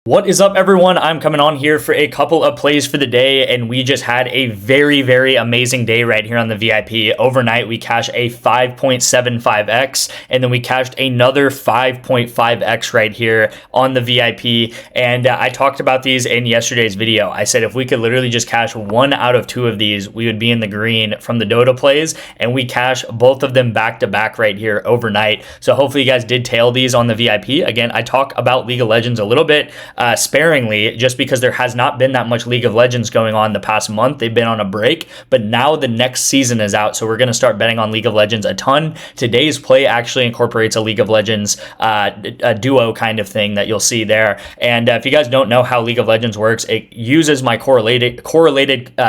What is up, everyone? I'm coming on here for a couple of plays for the day, and we just had a very amazing day right here on the VIP. Overnight, we cashed a 5.75x, and then we cashed another 5.5x right here on the VIP. And I talked about these in yesterday's video. I said if we could literally just cash one out of two of these, we would be in the green from the Dota plays, and we cash both of them back to back right here overnight. So hopefully you guys did tail these on the VIP. Again, I talk about League of Legends a little bit sparingly, just because there has not been that much League of Legends going on the past month. They've been on a break, but now the next season is out, so we're going to start betting on League of Legends a ton. Today's play actually incorporates a League of Legends a duo kind of thing that you'll see there. And if you guys don't know how League of Legends works, it uses my correlated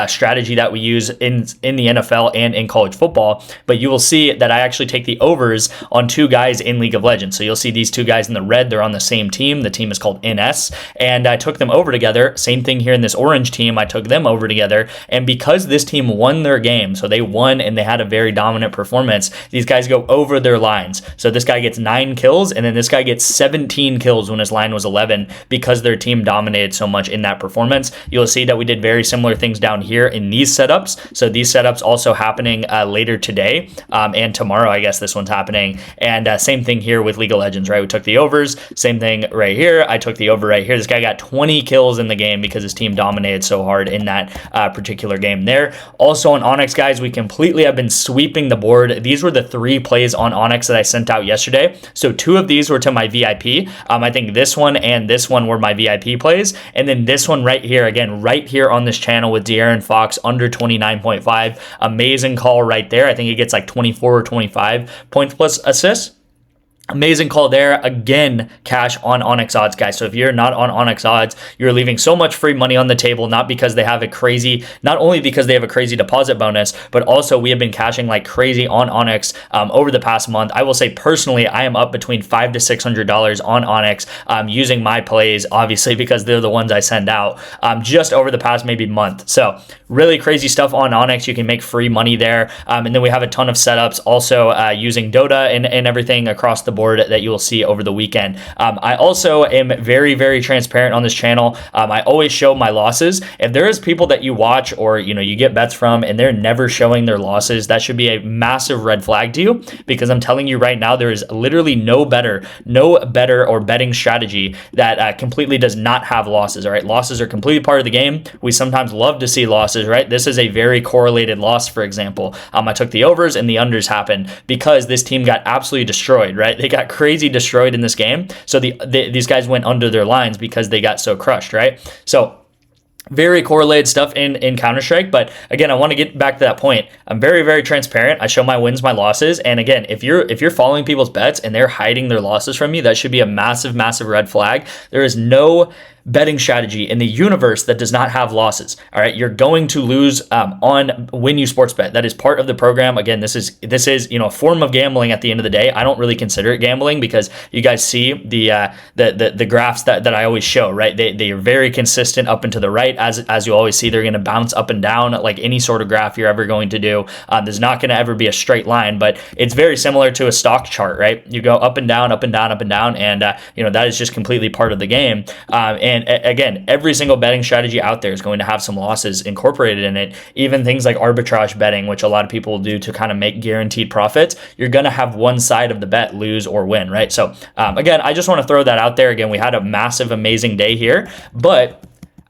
strategy that we use in the NFL and in college football. But you will see that I actually take the overs on two guys in League of Legends. So you'll see these two guys in the red, they're on the same team. The team is called NS, and I took them over together. Same thing here in this orange team, I took them over together. And because this team won their game, so they won and they had a very dominant performance, these guys go over their lines. So this guy gets 9 kills, and then this guy gets 17 kills when his line was 11, because their team dominated so much in that performance. You'll see that we did very similar things down here in these setups. So these setups also happening later today and tomorrow. I guess this one's happening. And same thing here with League of Legends, right? We took the overs. Same thing right here. I took the over right here. This guy got 20 kills in the game because his team dominated so hard in that particular game there. Also on ONYX, guys, we completely have been sweeping the board. These were the 3 plays on ONYX that I sent out yesterday. So 2 of these were to my VIP. I think this one and this one were my VIP plays. And then this one right here, again, right here on this channel with De'Aaron Fox under 29.5. Amazing call right there. I think he gets like 24 or 25 points plus assists. Amazing call there. Again, cash on ONYX odds, guys. So if you're not on ONYX odds, you're leaving so much free money on the table, not only because they have a crazy deposit bonus, but also we have been cashing like crazy on ONYX over the past month. I will say personally, I am up between $500 to $600 on ONYX using my plays, obviously, because they're the ones I send out just over the past maybe month. So really crazy stuff on ONYX. You can make free money there. And then we have a ton of setups also using Dota and everything across the board that you will see over the weekend. I also am very transparent on this channel. I always show my losses. If there is people that you watch or you get bets from and they're never showing their losses, that should be a massive red flag to you, because I'm telling you right now, there is literally no better or betting strategy that completely does not have losses. All right, losses are completely part of the game. We sometimes love to see losses, right? This is a very correlated loss. For example, I took the overs and the unders happened because this team got absolutely destroyed, right? They got crazy destroyed in this game. So these guys went under their lines because they got so crushed, right? So very correlated stuff in Counter-Strike. But again, I want to get back to that point. I'm very transparent. I show my wins, my losses. And again, if you're following people's bets and they're hiding their losses from you, that should be a massive red flag. There is no betting strategy in the universe that does not have losses. All right, you're going to lose on when you sports bet. That is part of the program. Again, this is a form of gambling at the end of the day. I don't really consider it gambling because you guys see the graphs that I always show, right? They are very consistent up and to the right. As you always see, they're going to bounce up and down like any sort of graph you're ever going to do. There's not going to ever be a straight line, but it's very similar to a stock chart, right? You go up and down, up and down, up and down, and that is just completely part of the game. And again, every single betting strategy out there is going to have some losses incorporated in it. Even things like arbitrage betting, which a lot of people do to kind of make guaranteed profits, you're going to have one side of the bet lose or win, right? So again, I just want to throw that out there. Again, we had a massive, amazing day here, but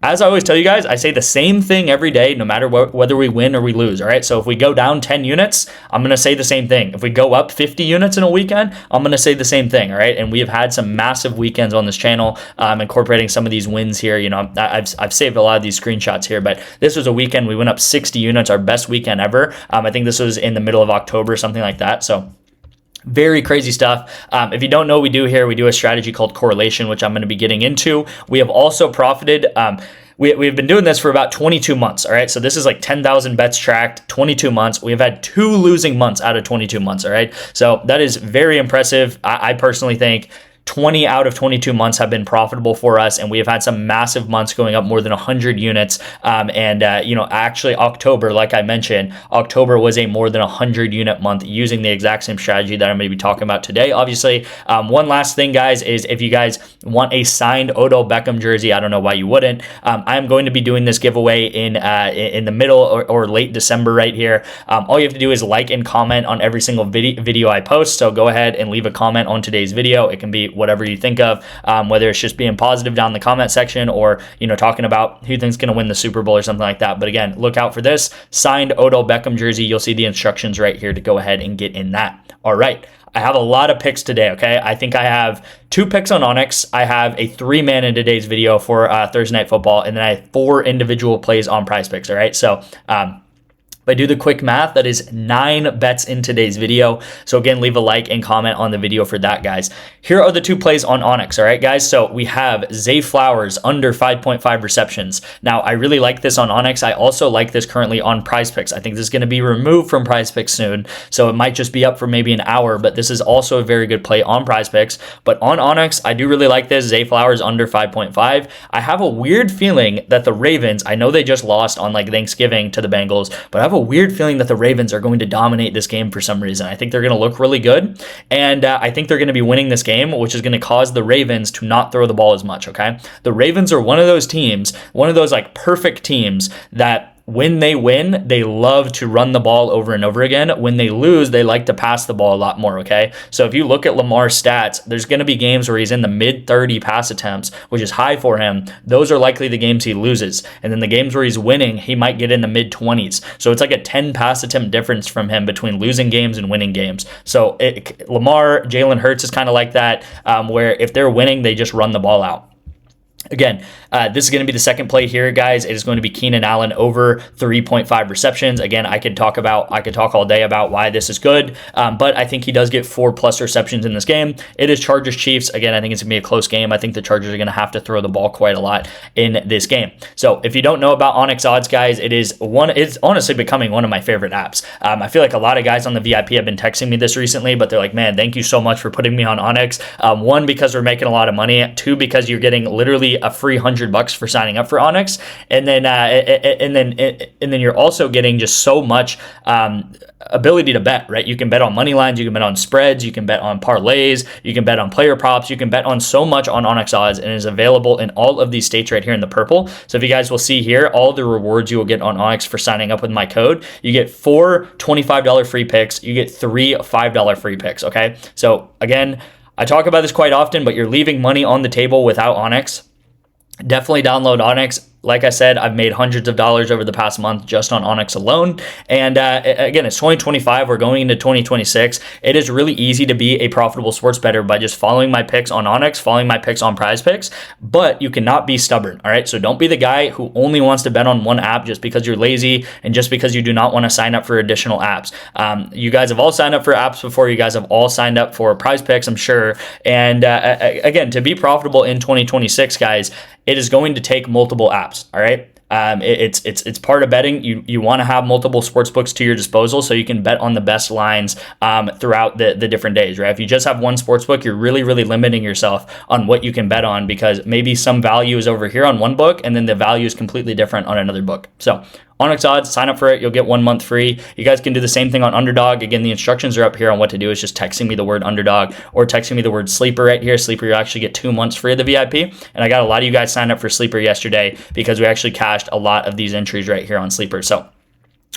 as I always tell you guys, I say the same thing every day, no matter whether we win or we lose, all right? So if we go down 10 units, I'm going to say the same thing. If we go up 50 units in a weekend, I'm going to say the same thing, all right? And we have had some massive weekends on this channel, incorporating some of these wins here. I've saved a lot of these screenshots here, but this was a weekend we went up 60 units, our best weekend ever. I think this was in the middle of October, something like that. So very crazy stuff. If you don't know what we do here, we do a strategy called correlation, which I'm going to be getting into. We have also profited. We've been doing this for about 22 months, all right? So this is like 10,000 bets tracked, 22 months. We've had 2 losing months out of 22 months, all right? So that is very impressive. I personally think 20 out of 22 months have been profitable for us, and we have had some massive months going up more than 100 units. Actually October, like I mentioned, October was a more than 100 unit month using the exact same strategy that I'm going to be talking about today. Obviously, one last thing, guys, is if you guys want a signed Odell Beckham jersey, I don't know why you wouldn't. I'm going to be doing this giveaway in the middle or late December right here. All you have to do is like and comment on every single video I post. So go ahead and leave a comment on today's video. It can be whatever you think of, whether it's just being positive down in the comment section or, talking about who you think's going to win the Super Bowl or something like that. But again, look out for this signed Odell Beckham jersey. You'll see the instructions right here to go ahead and get in that. All right. I have a lot of picks today, okay? I think I have 2 picks on ONYX. I have a 3-man in today's video for Thursday Night Football, and then I have 4 individual plays on Prizepicks, all right? So, if I do the quick math, that is 9 bets in today's video. So again, leave a like and comment on the video for that, guys. Here are the 2 plays on ONYX, all right, guys? So we have Zay Flowers under 5.5 receptions. Now, I really like this on ONYX. I also like this currently on Prizepicks. I think this is going to be removed from Prizepicks soon, so it might just be up for maybe an hour, but this is also a very good play on Prizepicks. But on ONYX, I do really like this. Zay Flowers under 5.5. I have a weird feeling that the Ravens, I know they just lost on like Thanksgiving to the Bengals, but I have a weird feeling that the Ravens are going to dominate this game for some reason. I think they're going to look really good, and I think they're going to be winning this game, which is going to cause the Ravens to not throw the ball as much, okay? The Ravens are one of those teams, one of those like perfect teams that when they win, they love to run the ball over and over again. When they lose, they like to pass the ball a lot more, okay? So if you look at Lamar's stats, there's going to be games where he's in the mid-30 pass attempts, which is high for him. Those are likely the games he loses. And then the games where he's winning, he might get in the mid-20s. So it's like a 10 pass attempt difference from him between losing games and winning games. So Lamar, Jalen Hurts is kind of like that, where if they're winning, they just run the ball out. Again, this is going to be the second play here, guys. It is going to be Keenan Allen over 3.5 receptions. Again, I could talk all day about why this is good, but I think he does get 4+ receptions in this game. It is Chargers Chiefs. Again, I think it's going to be a close game. I think the Chargers are going to have to throw the ball quite a lot in this game. So if you don't know about ONYX odds, guys, it's honestly becoming one of my favorite apps. I feel like a lot of guys on the VIP have been texting me this recently, but they're like, man, thank you so much for putting me on ONYX. 1, because we're making a lot of money. 2, because you're getting literally a free $100 for signing up for ONYX, and then you're also getting just so much ability to bet, right? You can bet on money lines, you can bet on spreads, you can bet on parlays, you can bet on player props, you can bet on so much on ONYX odds, and it is available in all of these states right here in the purple. So if you guys will see here, all the rewards you will get on ONYX for signing up with my code, you get 4 $25 free picks, you get 3 $5 free picks, okay? So again, I talk about this quite often, but you're leaving money on the table without ONYX. Definitely download ONYX. Like I said, I've made hundreds of dollars over the past month just on ONYX alone. And again, it's 2025. We're going into 2026. It is really easy to be a profitable sports bettor by just following my picks on ONYX, following my picks on Prizepicks, but you cannot be stubborn, all right? So don't be the guy who only wants to bet on one app just because you're lazy and just because you do not want to sign up for additional apps. You guys have all signed up for apps before. You guys have all signed up for Prizepicks, I'm sure. And again, to be profitable in 2026, guys, it is going to take multiple apps, all right? It's part of betting. You want to have multiple sports books to your disposal so you can bet on the best lines throughout the different days, right? If you just have one sports book, you're really limiting yourself on what you can bet on because maybe some value is over here on one book and then the value is completely different on another book. So ONYX odds, sign up for it. You'll get 1 month free. You guys can do the same thing on Underdog. Again, the instructions are up here on what to do. It's just texting me the word Underdog or texting me the word Sleeper right here. Sleeper, you actually get 2 months free of the VIP. And I got a lot of you guys signed up for Sleeper yesterday because we actually cashed a lot of these entries right here on Sleeper. So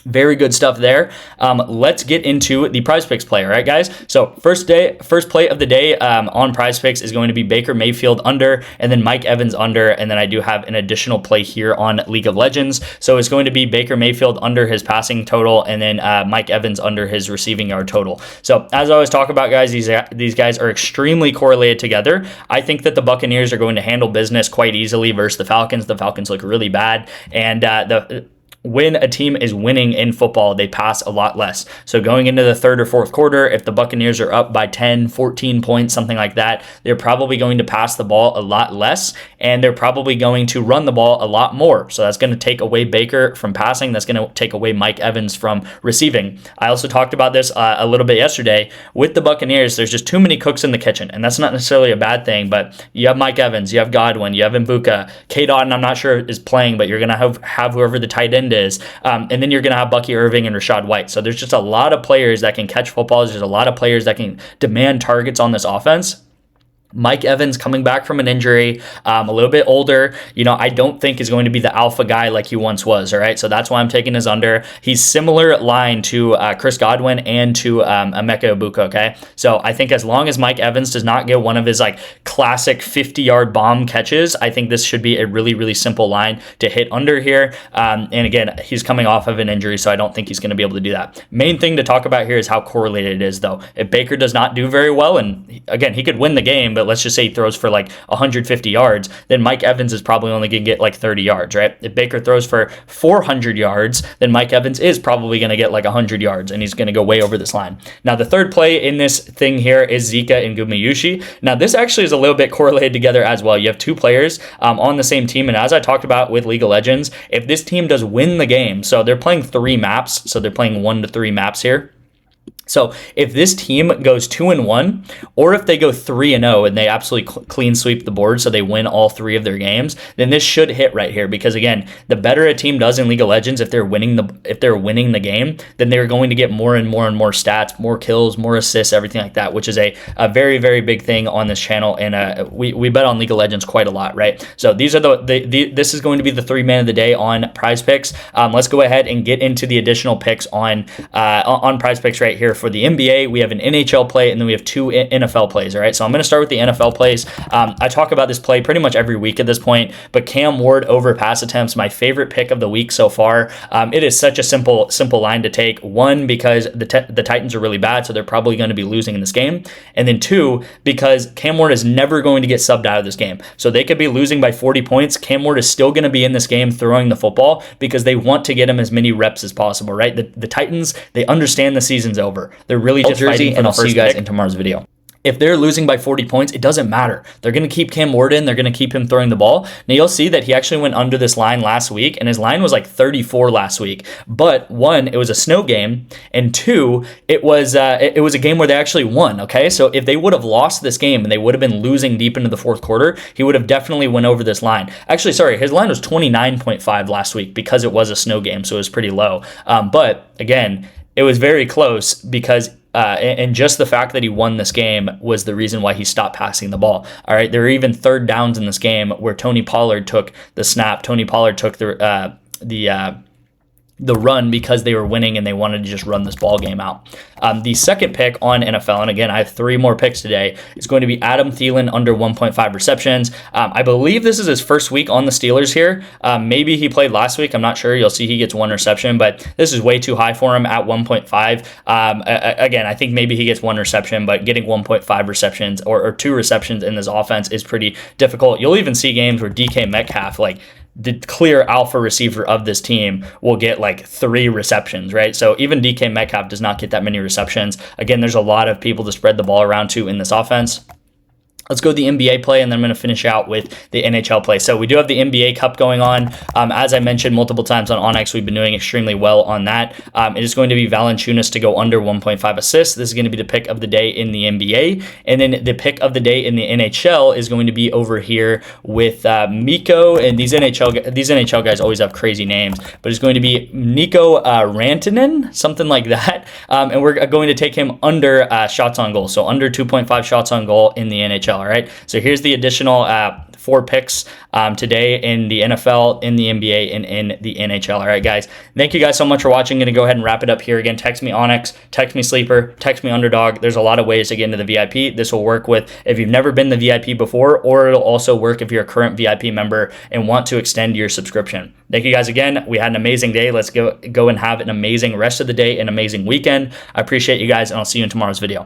very good stuff there. Let's get into the Prizepicks play, all right, guys? So first play of the day on Prizepicks is going to be Baker Mayfield under, and then Mike Evans under, and then I do have an additional play here on League of Legends. So it's going to be Baker Mayfield under his passing total, and then Mike Evans under his receiving yard total. So as I always talk about, guys, these guys are extremely correlated together. I think that the Buccaneers are going to handle business quite easily versus the Falcons. The Falcons look really bad, and when a team is winning in football, they pass a lot less. So going into the third or fourth quarter, if the Buccaneers are up by 10, 14 points, something like that, they're probably going to pass the ball a lot less, and they're probably going to run the ball a lot more. So that's going to take away Baker from passing. That's going to take away Mike Evans from receiving. I also talked about this a little bit yesterday. With the Buccaneers, there's just too many cooks in the kitchen, and that's not necessarily a bad thing, but you have Mike Evans, you have Godwin, you have Mbuka, K-Dot, I'm not sure is playing, but you're going to have whoever the tight end is. And then you're going to have Bucky Irving and Rashad White. So there's just a lot of players that can catch footballs. There's a lot of players that can demand targets on this offense. Mike Evans coming back from an injury, a little bit older, I don't think is going to be the alpha guy like he once was, all right? So that's why I'm taking his under. He's similar line to Chris Godwin and to Emeka Egbuka, okay? So I think as long as Mike Evans does not get one of his classic 50-yard bomb catches, I think this should be a really, really simple line to hit under here. And again, he's coming off of an injury, so I don't think he's going to be able to do that. Main thing to talk about here is how correlated it is, though. If Baker does not do very well, and again, he could win the game, but let's just say he throws for 150 yards, then Mike Evans is probably only going to get 30 yards, right? If Baker throws for 400 yards, then Mike Evans is probably going to get 100 yards, and he's going to go way over this line. Now, the third play in this thing here is Zika and Gumayushi. Now, this actually is a little bit correlated together as well. You have two players on the same team, and as I talked about with League of Legends, if this team does win the game, so they're playing 3 maps, so they're playing 1 to 3 maps here. So if this team goes 2-1, or if they go 3-0 and they absolutely clean sweep the board, so they win all 3 of their games, then this should hit right here. Because again, the better a team does in League of Legends, if they're winning the game, then they're going to get more and more and more stats, more kills, more assists, everything like that, which is a very, very big thing on this channel. And we bet on League of Legends quite a lot, right? So these are this is going to be the 3-man of the day on Prizepicks. Let's go ahead and get into the additional picks on Prizepicks right here. For the NBA, we have an NHL play, and then we have 2 NFL plays, all right? So I'm going to start with the NFL plays. I talk about this play pretty much every week at this point, but Cam Ward over pass attempts, my favorite pick of the week so far. It is such a simple line to take. 1, because the Titans are really bad, so they're probably going to be losing in this game. And then 2, because Cam Ward is never going to get subbed out of this game. So they could be losing by 40 points. Cam Ward is still going to be in this game throwing the football because they want to get him as many reps as possible, right? The Titans, they understand the season's over. They're really just fighting, and I'll see you guys in tomorrow's video. If they're losing by 40 points, it doesn't matter. They're going to keep Cam Ward in. They're going to keep him throwing the ball. Now, you'll see that he actually went under this line last week, and his line was 34 last week. But 1, it was a snow game, and 2, it was a game where they actually won, okay? So if they would have lost this game and they would have been losing deep into the fourth quarter, he would have definitely went over this line. Actually, sorry, his line was 29.5 last week because it was a snow game, so it was pretty low. But again, it was very close because and just the fact that he won this game was the reason why he stopped passing the ball. All right, there were even third downs in this game where Tony Pollard took the snap. Tony Pollard took the run because they were winning and they wanted to just run this ball game out. The second pick on NFL, and again, I have 3 more picks today, is going to be Adam Thielen under 1.5 receptions. I believe this is his first week on the Steelers here. Maybe he played last week. I'm not sure. You'll see he gets 1 reception, but this is way too high for him at 1.5. Again, I think maybe he gets 1 reception, but getting 1.5 receptions or 2 receptions in this offense is pretty difficult. You'll even see games where DK Metcalf, the clear alpha receiver of this team, will get 3 receptions, right? So even DK Metcalf does not get that many receptions. Again, there's a lot of people to spread the ball around to in this offense. Let's go to the NBA play, and then I'm going to finish out with the NHL play. So we do have the NBA Cup going on. As I mentioned multiple times on ONYX, we've been doing extremely well on that. It is going to be Valanciunas to go under 1.5 assists. This is going to be the pick of the day in the NBA. And then the pick of the day in the NHL is going to be over here with Mikko. And these NHL guys always have crazy names, but it's going to be Nico Rantanen, something like that. And we're going to take him under shots on goal. So under 2.5 shots on goal in the NHL. All right, so here's the additional 4 picks today in the NFL, in the NBA, and in the NHL. All right, guys, thank you guys so much for watching. I'm going to go ahead and wrap it up here. Again, text me ONYX, text me Sleeper, text me Underdog. There's a lot of ways to get into the VIP. This will work with if you've never been the VIP before, or it'll also work if you're a current VIP member and want to extend your subscription. Thank you guys again. We had an amazing day. Let's go and have an amazing rest of the day, an amazing weekend. I appreciate you guys, and I'll see you in tomorrow's video.